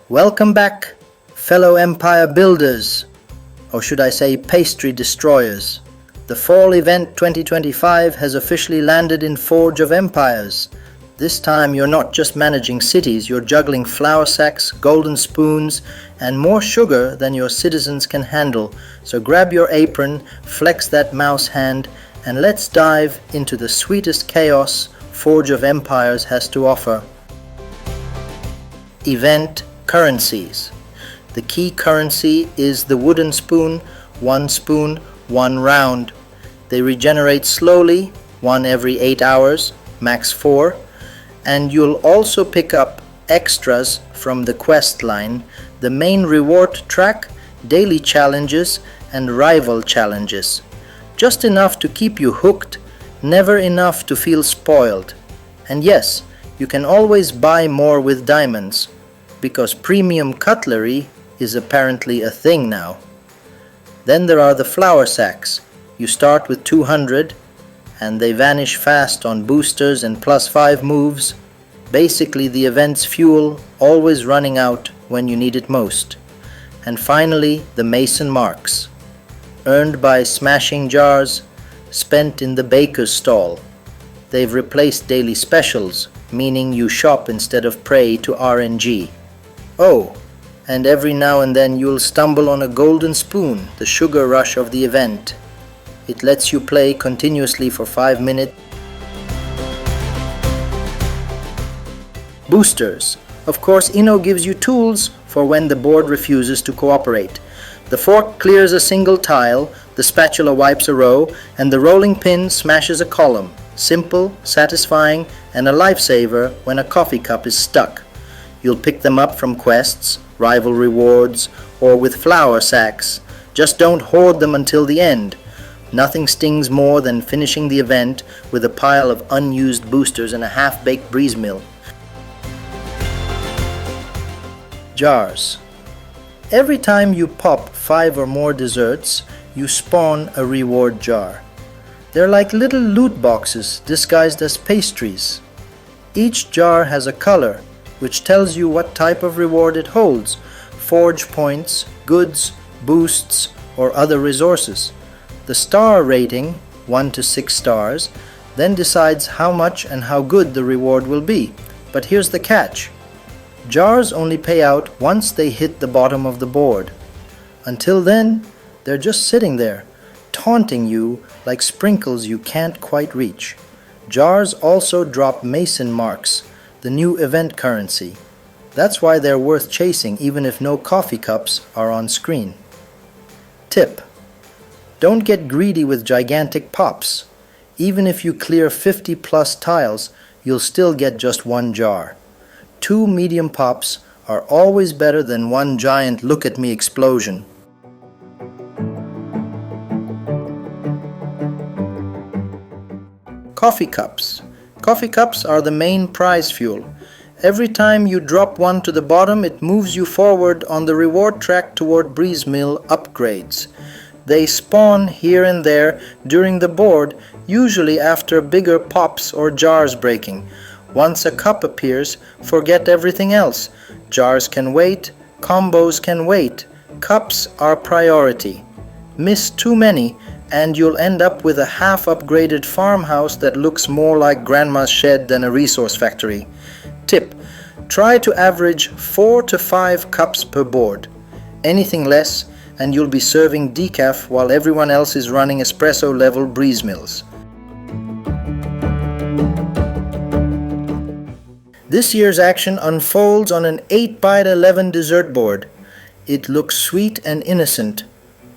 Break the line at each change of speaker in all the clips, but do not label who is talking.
Welcome back, fellow empire builders, or should I say pastry destroyers. The fall event 2025 has officially landed in Forge of Empires. This time you're not just managing cities, you're juggling flour sacks, golden spoons, and more sugar than your citizens can handle. So grab your apron, flex that mouse hand, and let's dive into the sweetest chaos Forge of Empires has to offer. Event Currencies. The key currency is the wooden spoon, one round. They regenerate slowly, one every 8 hours, max 4, and you'll also pick up extras from the quest line, the main reward track, daily challenges, and rival challenges. Just enough to keep you hooked, never enough to feel spoiled. And yes, you can always buy more with diamonds, because premium cutlery is apparently a thing now. Then there are the flour sacks. You start with 200 and they vanish fast on boosters and +5 moves. Basically the event's fuel, always running out when you need it most. And finally the mason marks, earned by smashing jars, spent in the baker's stall. They've replaced daily specials, meaning you shop instead of pray to RNG. Oh, and every now and then you'll stumble on a golden spoon, the sugar rush of the event. It lets you play continuously for 5 minutes. Boosters. Of course, Inno gives you tools for when the board refuses to cooperate. The fork clears a single tile, the spatula wipes a row, and the rolling pin smashes a column. Simple, satisfying, and a lifesaver when a coffee cup is stuck. You'll pick them up from quests, rival rewards, or with flour sacks. Just don't hoard them until the end. Nothing stings more than finishing the event with a pile of unused boosters and a half-baked Breezemill. Jars. Every time you pop 5 or more desserts, you spawn a reward jar. They're like little loot boxes disguised as pastries. Each jar has a color, which tells you what type of reward it holds: forge points, goods, boosts, or other resources. The star rating, 1 to 6 stars, then decides how much and how good the reward will be. But here's the catch. Jars only pay out once they hit the bottom of the board. Until then, they're just sitting there, taunting you like sprinkles you can't quite reach. Jars also drop mason marks, the new event currency. That's why they're worth chasing even if no coffee cups are on screen. Tip: don't get greedy with gigantic pops. Even if you clear 50+ tiles, you'll still get just 1 jar. 2 medium pops are always better than 1 giant look-at-me explosion. Coffee cups. Coffee cups are the main prize fuel. Every time you drop one to the bottom, it moves you forward on the reward track toward Breezemill upgrades. They spawn here and there during the board, usually after bigger pops or jars breaking. Once a cup appears, forget everything else. Jars can wait, combos can wait. Cups are priority. Miss too many, and you'll end up with a half-upgraded farmhouse that looks more like grandma's shed than a resource factory. Tip: try to average 4 to 5 cups per board. Anything less, and you'll be serving decaf while everyone else is running espresso-level Breezemills. This year's action unfolds on an 8x11 dessert board. It looks sweet and innocent,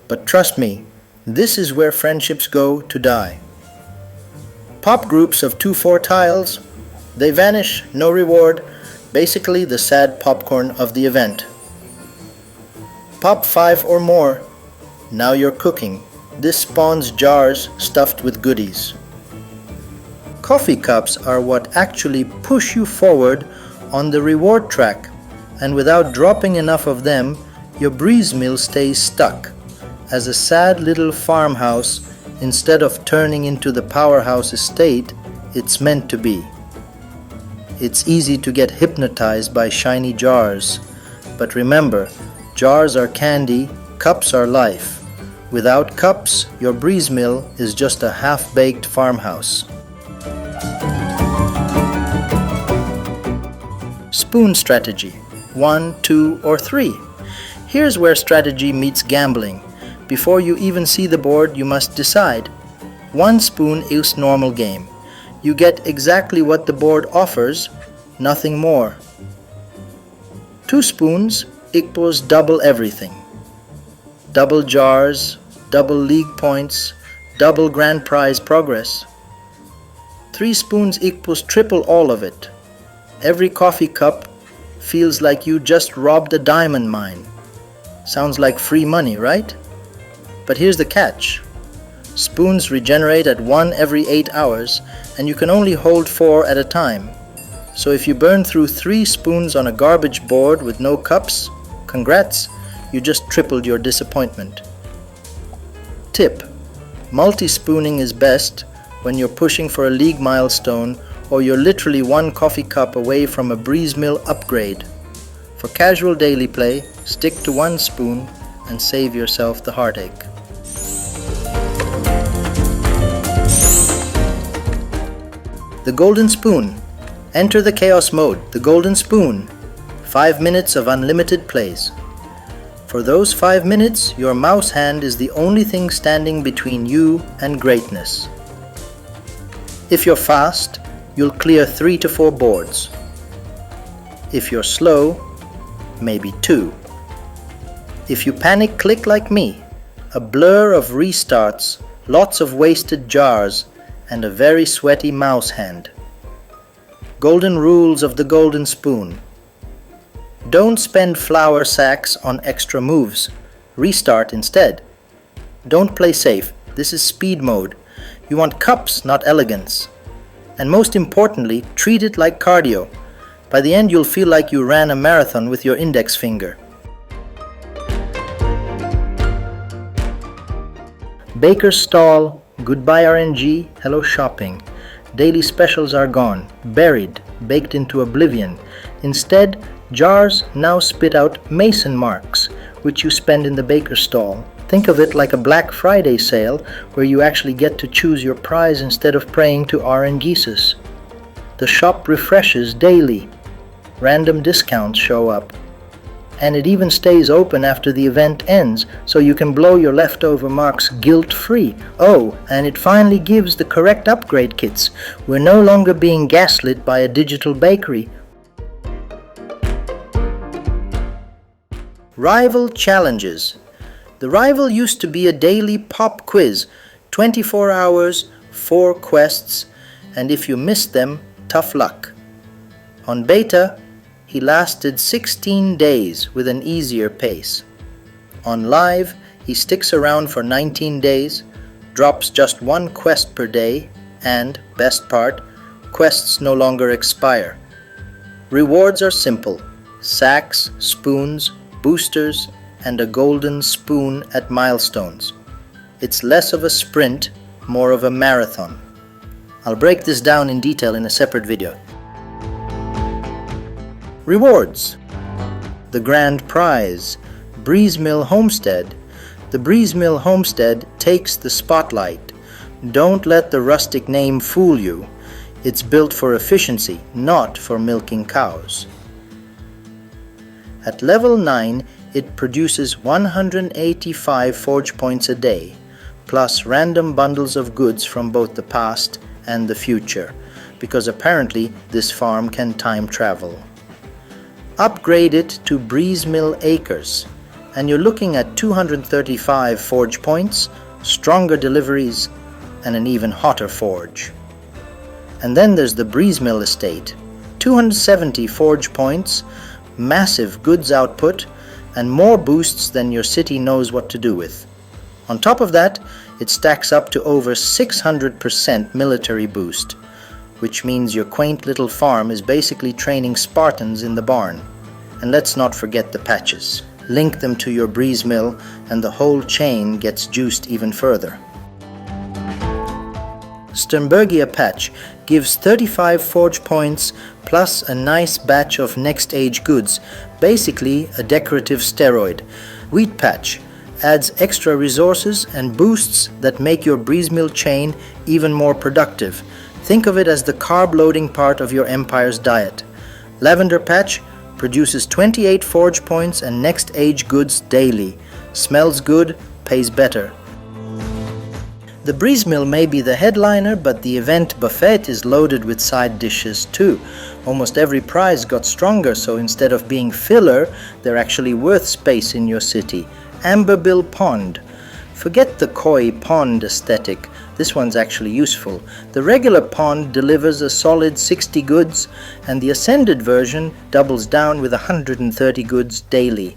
but trust me, this is where friendships go to die. Pop groups of 2-4 tiles. They vanish, no reward, basically the sad popcorn of the event. Pop 5 or more. Now you're cooking. This spawns jars stuffed with goodies. Coffee cups are what actually push you forward on the reward track, and without dropping enough of them, your Breezemill stays stuck as a sad little farmhouse instead of turning into the powerhouse estate it's meant to be. It's easy to get hypnotized by shiny jars, But remember, jars are candy, cups are life. Without cups, your Breezemill is just a half-baked farmhouse. Spoon strategy. 1, 2, or 3. Here's where strategy meets gambling. Before you even see the board, you must decide. 1 spoon is normal game. You get exactly what the board offers, nothing more. 2 spoons equals double everything. Double jars, double league points, double grand prize progress. 3 spoons equals triple all of it. Every coffee cup feels like you just robbed a diamond mine. Sounds like free money, right? But here's the catch. Spoons regenerate at 1 every 8 hours, and you can only hold 4 at a time. So if you burn through 3 spoons on a garbage board with no cups, congrats, you just tripled your disappointment. Tip: multi-spooning is best when you're pushing for a league milestone or you're literally 1 coffee cup away from a Breezemill upgrade. For casual daily play, stick to 1 spoon and save yourself the heartache. The Golden Spoon. Enter the chaos mode, the Golden Spoon. 5 minutes of unlimited plays. For those 5 minutes, your mouse hand is the only thing standing between you and greatness. If you're fast, you'll clear 3 to 4 boards. If you're slow, maybe 2. If you panic click like me, a blur of restarts, lots of wasted jars, and a very sweaty mouse hand. Golden rules of the Golden Spoon. Don't spend flour sacks on extra moves. Restart instead. Don't play safe. This is speed mode. You want cups, not elegance. And most importantly, treat it like cardio. By the end, you'll feel like you ran a marathon with your index finger. Baker's stall. Goodbye RNG. Hello shopping. Daily specials are gone, buried, baked into oblivion. Instead, jars now spit out Mason marks, which you spend in the baker's stall. Think of it like a Black Friday sale, where you actually get to choose your prize instead of praying to RNGesus. The shop refreshes daily. Random discounts show up. And it even stays open after the event ends, so you can blow your leftover marks guilt-free. Oh, and it finally gives the correct upgrade kits. We're no longer being gaslit by a digital bakery. Rival challenges. The Rival used to be a daily pop quiz, 24 hours, 4 quests, and if you missed them, tough luck. On beta, he lasted 16 days with an easier pace. On live, he sticks around for 19 days, drops just 1 quest per day, and, best part, quests no longer expire. Rewards are simple: sacks, spoons, boosters, and a golden spoon at milestones. It's less of a sprint, more of a marathon. I'll break this down in detail in a separate video. Rewards. The grand prize, Breezemill Homestead. The Breezemill Homestead takes the spotlight. Don't let the rustic name fool you. It's built for efficiency, not for milking cows. At level 9, it produces 185 forge points a day, plus random bundles of goods from both the past and the future, because apparently this farm can time travel. Upgrade it to Breezemill Acres, and you're looking at 235 forge points, stronger deliveries, and an even hotter forge. And then there's the Breezemill Estate, 270 forge points, massive goods output, and more boosts than your city knows what to do with. On top of that, it stacks up to over 600% military boost, which means your quaint little farm is basically training Spartans in the barn. And let's not forget the patches. Link them to your Breezemill and the whole chain gets juiced even further. Sternbergia patch gives 35 forge points plus a nice batch of next age goods, basically a decorative steroid. Wheat patch adds extra resources and boosts that make your Breezemill chain even more productive. Think of it as the carb-loading part of your empire's diet. Lavender patch produces 28 forge points and next age goods daily. Smells good, pays better. The Breezemill may be the headliner, but the event buffet is loaded with side dishes too. Almost every prize got stronger, so instead of being filler, they're actually worth space in your city. Amberbill Pond. Forget the koi pond aesthetic. This one's actually useful. The regular pond delivers a solid 60 goods, and the ascended version doubles down with 130 goods daily.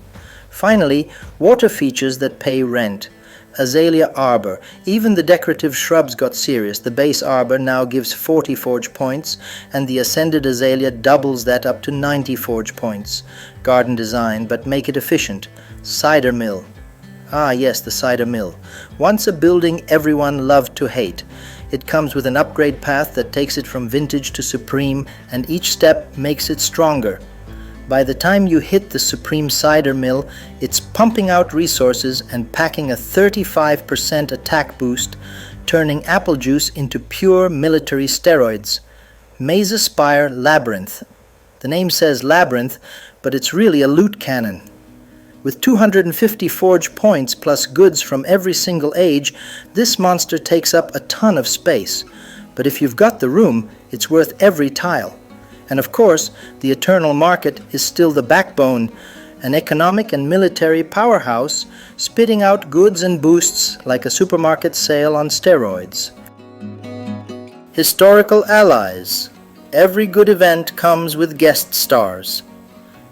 Finally, water features that pay rent. Azalea Arbor. Even the decorative shrubs got serious. The base arbor now gives 40 forge points, and the ascended azalea doubles that up to 90 forge points. Garden design, but make it efficient. Cider mill. Ah yes, the cider mill. Once a building everyone loved to hate. It comes with an upgrade path that takes it from vintage to supreme, and each step makes it stronger. By the time you hit the Supreme Cider Mill, it's pumping out resources and packing a 35% attack boost, turning apple juice into pure military steroids. Maze Aspire Labyrinth. The name says labyrinth, but it's really a loot cannon. With 250 forge points plus goods from every single age, this monster takes up a ton of space. But if you've got the room, it's worth every tile. And of course, the Eternal Market is still the backbone, an economic and military powerhouse, spitting out goods and boosts like a supermarket sale on steroids. Historical allies. Every good event comes with guest stars.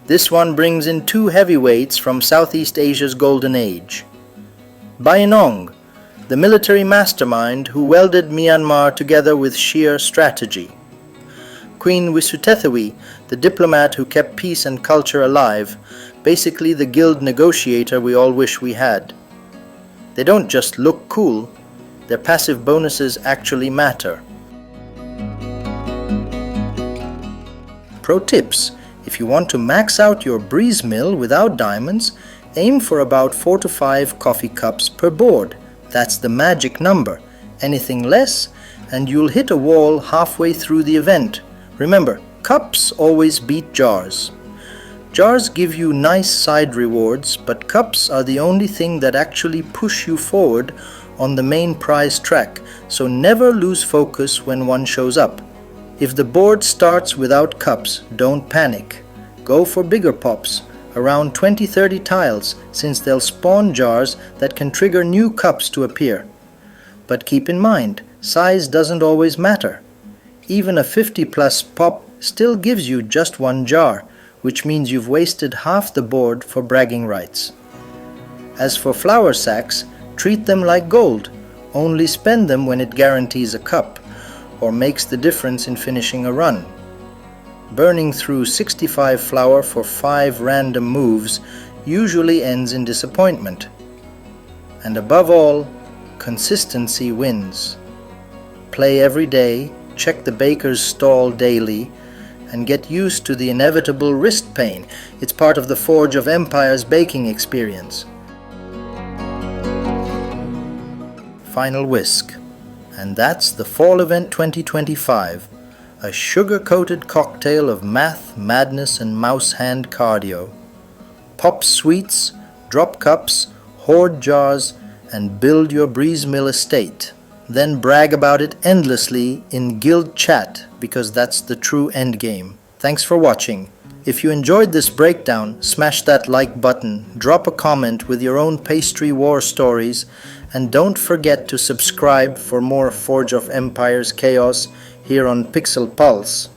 This one brings in two heavyweights from Southeast Asia's golden age. Bainong, the military mastermind who welded Myanmar together with sheer strategy. Queen Wisutethawi, the diplomat who kept peace and culture alive, basically the guild negotiator we all wish we had. They don't just look cool, their passive bonuses actually matter. Pro tips: if you want to max out your Breezemill without diamonds, aim for about 4 to 5 coffee cups per board. That's the magic number. Anything less, and you'll hit a wall halfway through the event. Remember, cups always beat jars. Jars give you nice side rewards, but cups are the only thing that actually push you forward on the main prize track, so never lose focus when one shows up. If the board starts without cups, don't panic. Go for bigger pops, around 20-30 tiles, since they'll spawn jars that can trigger new cups to appear. But keep in mind, size doesn't always matter. Even a 50+ pop still gives you just one jar, which means you've wasted half the board for bragging rights. As for flour sacks, treat them like gold. Only spend them when it guarantees a cup, or makes the difference in finishing a run. Burning through 65 flour for 5 random moves usually ends in disappointment. And above all, consistency wins. Play every day, check the baker's stall daily, and get used to the inevitable wrist pain. It's part of the Forge of Empire's baking experience. Final Whisk. And that's the Fall Event 2025, a sugar-coated cocktail of math, madness, and mouse hand cardio. Pop sweets, drop cups, hoard jars, and build your Breezemill Estate. Then brag about it endlessly in guild chat, because that's the true endgame. Thanks for watching. If you enjoyed this breakdown, smash that like button, drop a comment with your own pastry war stories, and don't forget to subscribe for more Forge of Empires chaos here on Pixel Pulse.